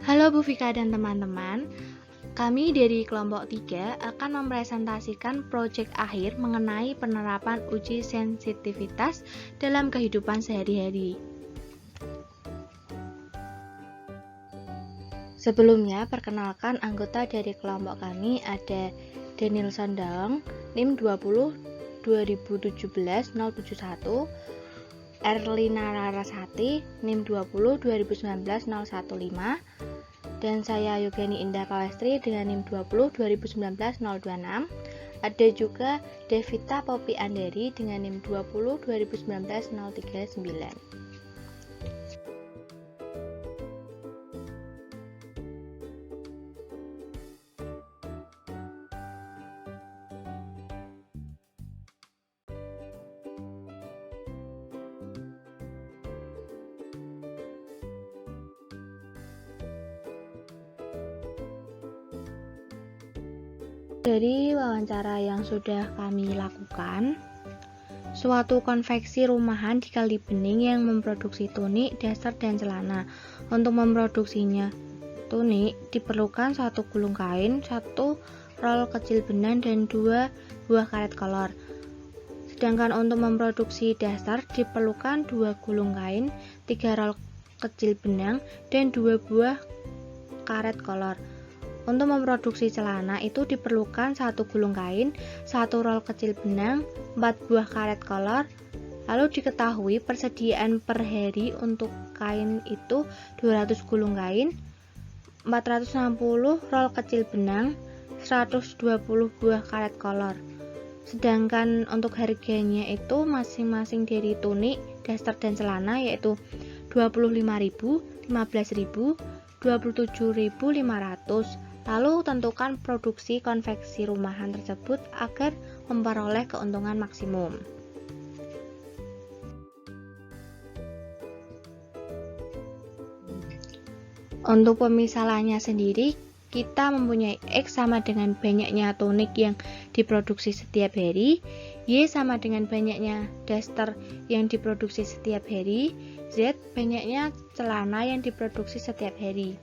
Halo Bu Vika dan teman-teman, kami dari kelompok 3 akan mempresentasikan proyek akhir mengenai penerapan uji sensitivitas dalam kehidupan sehari-hari. Sebelumnya, perkenalkan anggota dari kelompok kami ada Danielson Daeng, NIM 20 2017 071, Erlina Larasati, NIM 20 2019 015, dan saya Yogeni Indah Pawestri dengan NIM 20 2019 026. Ada juga Devita Poppy Andari dengan NIM 20 2019 039. Dari wawancara yang sudah kami lakukan, suatu konveksi rumahan di Kalibening yang memproduksi tunik, daster, dan celana. Untuk memproduksinya tunik diperlukan 1 gulung kain, 1 rol kecil benang, dan 2 buah karet kolor. Sedangkan untuk memproduksi daster diperlukan 2 gulung kain, 3 rol kecil benang, dan 2 buah karet kolor. Untuk memproduksi celana itu diperlukan 1 gulung kain, 1 rol kecil benang, 4 buah karet kolor. Lalu diketahui persediaan per hari untuk kain itu 200 gulung kain, 460 rol kecil benang, 120 buah karet kolor. Sedangkan untuk harganya itu masing-masing dari tunik, daster, dan celana yaitu 25.000, 15.000, 27.500. Lalu tentukan produksi konveksi rumahan tersebut agar memperoleh keuntungan maksimum. Untuk pemisalannya sendiri, kita mempunyai X sama dengan banyaknya tunik yang diproduksi setiap hari, Y sama dengan banyaknya daster yang diproduksi setiap hari, Z banyaknya celana yang diproduksi setiap hari.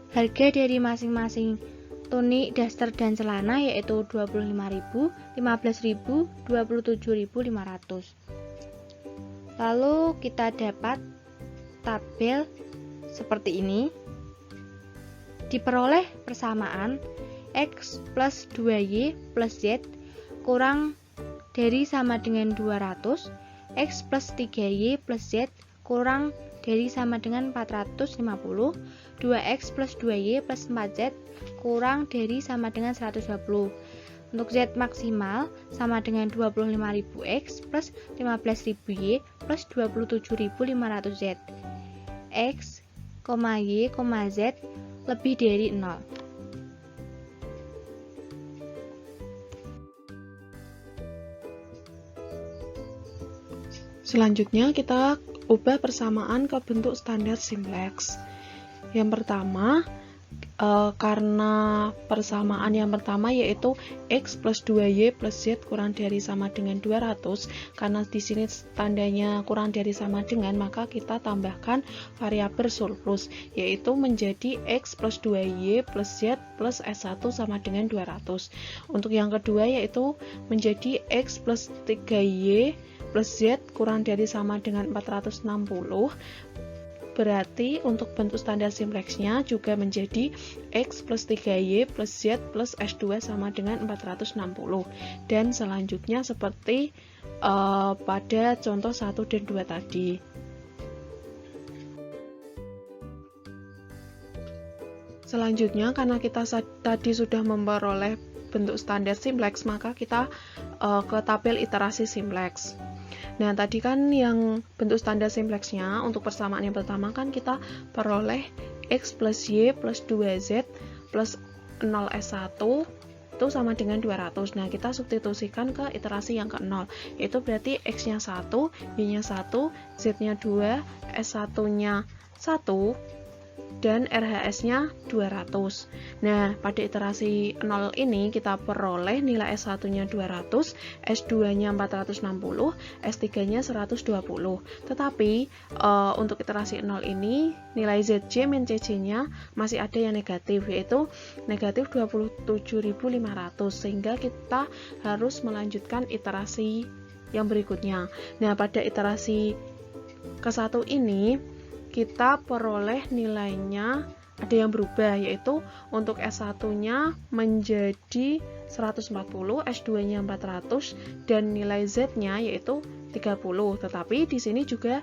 Harga dari masing-masing tunik, daster, dan celana yaitu 25.000, 15.000, 27.500. Lalu kita dapat tabel seperti ini. Diperoleh persamaan X plus 2Y plus Z kurang dari sama dengan 200, X plus 3Y plus Z kurang dari sama dengan 450, 2X plus 2Y plus 4Z kurang dari sama dengan 120. Untuk Z maksimal sama dengan 25.000X plus 15.000Y plus 27.500Z. X, Y, Z lebih dari 0. Selanjutnya kita ubah persamaan ke bentuk standar simplex. Yang pertama, karena persamaan yang pertama yaitu X plus 2Y plus Z kurang dari sama dengan 200, karena di sini tandanya kurang dari sama dengan, maka kita tambahkan variabel surplus, yaitu menjadi X plus 2Y plus Z plus S1 sama dengan 200. Untuk yang kedua yaitu menjadi X plus 3Y plus Z kurang dari sama dengan 460. Berarti untuk bentuk standar simplexnya juga menjadi X plus 3Y plus Z plus S2 sama dengan 460. Dan selanjutnya seperti pada contoh 1 dan 2 tadi. Selanjutnya, karena kita tadi sudah memperoleh bentuk standar simplex, maka kita ke tabel iterasi simplex. Nah, tadi kan yang bentuk standar simplexnya untuk persamaan yang pertama kan kita peroleh X plus Y plus 2Z plus 0S1 itu sama dengan 200. Nah, kita substitusikan ke iterasi yang ke-0, yaitu berarti X-nya 1, Y-nya 1, Z-nya 2, S1-nya 1, dan RHS-nya 200. Nah, pada iterasi 0 ini kita peroleh nilai S1-nya 200, S2-nya 460, S3-nya 120. Tetapi untuk iterasi 0 ini nilai ZJ min CJ-nya masih ada yang negatif, yaitu negatif 27.500, sehingga kita harus melanjutkan iterasi yang berikutnya. Nah, pada iterasi ke-1 ini kita peroleh nilainya ada yang berubah, yaitu untuk S1-nya menjadi 140, S2-nya 400, dan nilai Z-nya yaitu 30. Tetapi di sini juga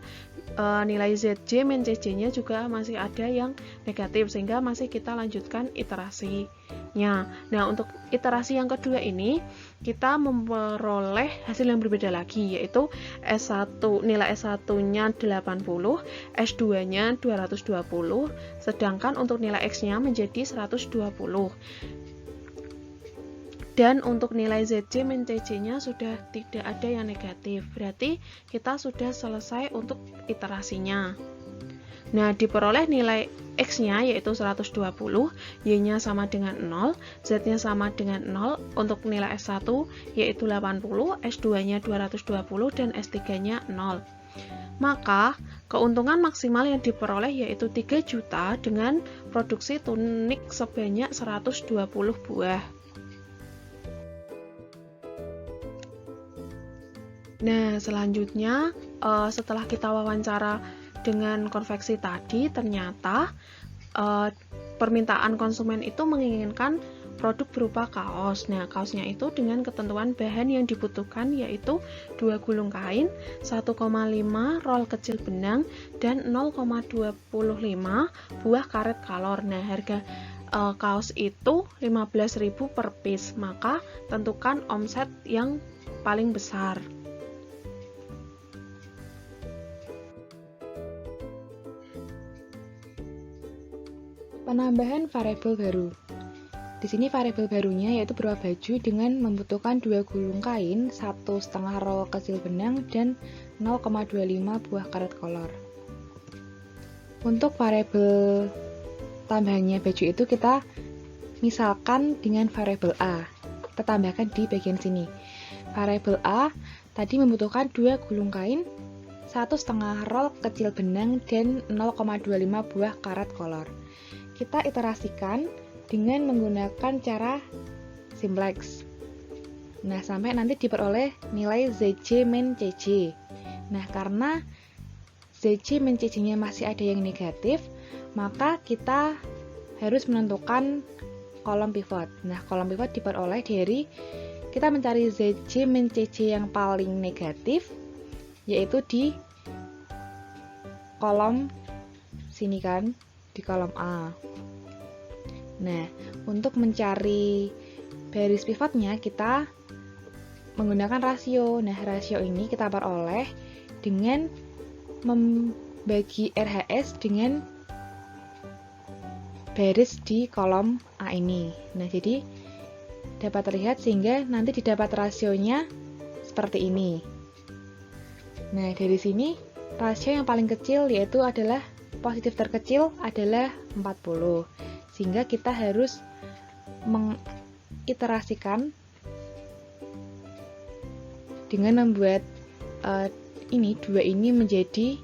nilai ZJ min CJ-nya juga masih ada yang negatif, sehingga masih kita lanjutkan iterasinya. Nah, untuk iterasi yang kedua ini kita memperoleh hasil yang berbeda lagi, yaitu nilai S1-nya 80, S2-nya 220, sedangkan untuk nilai X-nya menjadi 120. Dan untuk nilai ZJ min CJ-nya sudah tidak ada yang negatif, berarti kita sudah selesai untuk iterasinya. Nah, diperoleh nilai X-nya yaitu 120, Y-nya sama dengan 0, Z-nya sama dengan 0, untuk nilai S1 yaitu 80, S2-nya 220, dan S3-nya 0. Maka, keuntungan maksimal yang diperoleh yaitu 3 juta dengan produksi tunik sebanyak 120 buah. Nah, selanjutnya setelah kita wawancara dengan konveksi tadi, ternyata permintaan konsumen itu menginginkan produk berupa kaos. Nah, kaosnya itu dengan ketentuan bahan yang dibutuhkan yaitu 2 gulung kain, 1,5 roll kecil benang, dan 0,25 buah karet kalor. Nah, harga kaos itu 15.000 per piece, maka tentukan omset yang paling besar. Penambahan variabel baru. Di sini variabel barunya yaitu berupa baju dengan membutuhkan 2 gulung kain, 1,5 roll kecil benang, dan 0,25 buah karet kolor. Untuk variabel tambahannya baju itu kita misalkan dengan variabel A. Kita tambahkan di bagian sini. Variabel A tadi membutuhkan 2 gulung kain, 1,5 roll kecil benang, dan 0,25 buah karet kolor. Kita iterasikan dengan menggunakan cara simplex. Nah, sampai nanti diperoleh nilai ZJ min CJ. Nah, karena ZJ min CJ-nya masih ada yang negatif, maka kita harus menentukan kolom pivot. Nah, kolom pivot diperoleh dari kita mencari ZJ min CJ yang paling negatif, yaitu di kolom sini kan, di kolom A. Nah, untuk mencari baris pivotnya kita menggunakan rasio. Nah, rasio ini kita peroleh dengan membagi RHS dengan baris di kolom A ini. Nah, jadi dapat terlihat sehingga nanti didapat rasionya seperti ini. Nah, dari sini rasio yang paling kecil yaitu adalah positif terkecil adalah 40. Sehingga kita harus mengiterasikan dengan membuat dua ini menjadi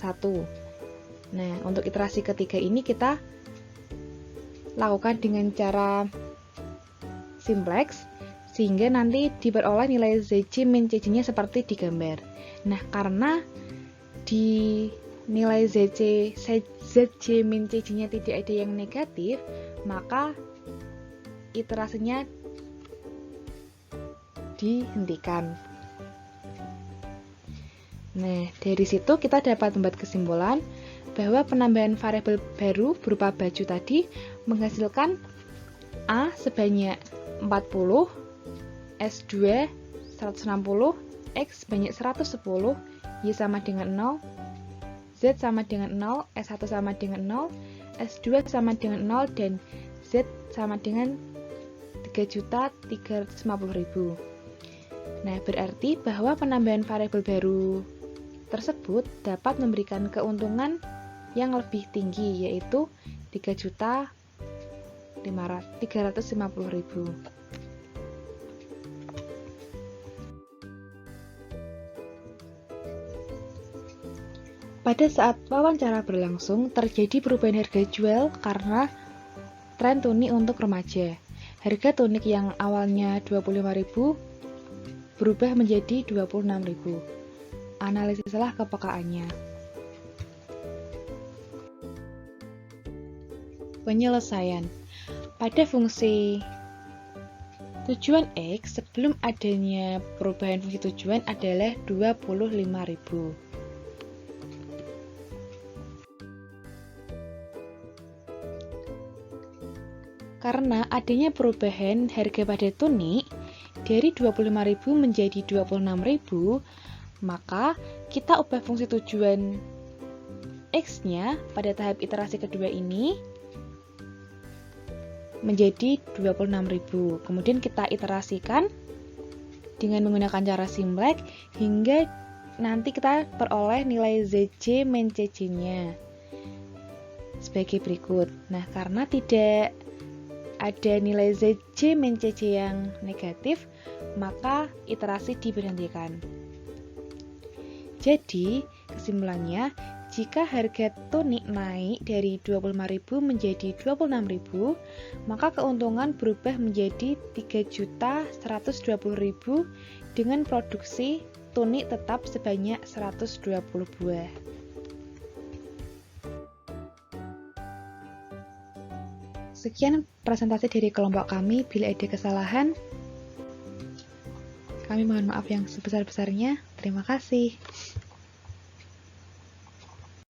1. Nah, untuk iterasi ketiga ini kita lakukan dengan cara simplex, sehingga nanti diperoleh nilai ZJ min CJ-nya seperti di gambar. Nah, karena di nilai ZJ min CJ-nya tidak ada yang negatif, maka iterasinya dihentikan. Nah, dari situ kita dapat membuat kesimpulan bahwa penambahan variabel baru berupa baju tadi menghasilkan A sebanyak 40, S2 160, X sebanyak 110, Y sama dengan 0, Z sama dengan 0, S1 sama dengan 0, S2 sama dengan 0, dan Z sama dengan 3.350.000. Nah, berarti bahwa penambahan variabel baru tersebut dapat memberikan keuntungan yang lebih tinggi, yaitu 3.350.000. Pada saat wawancara berlangsung, terjadi perubahan harga jual karena tren tunik untuk remaja. Harga tunik yang awalnya 25.000 berubah menjadi 26.000. Analisislah kepekaannya. Penyelesaian. Pada fungsi tujuan X, sebelum adanya perubahan fungsi tujuan adalah 25.000. Karena adanya perubahan harga pada tunik dari 25.000 menjadi 26.000, maka kita ubah fungsi tujuan X-nya pada tahap iterasi kedua ini menjadi 26.000. Kemudian kita iterasikan dengan menggunakan cara Simplex hingga nanti kita peroleh nilai ZC min CC-nya sebagai berikut. Nah, karena tidak ada nilai ZC min CC yang negatif, maka iterasi diberhentikan. Jadi, kesimpulannya, jika harga tunik naik dari 25.000 menjadi 26.000, maka keuntungan berubah menjadi 3.120.000 dengan produksi tunik tetap sebanyak 120 buah. Sekian presentasi dari kelompok kami. Bila ada kesalahan, kami mohon maaf yang sebesar-besarnya. Terima kasih.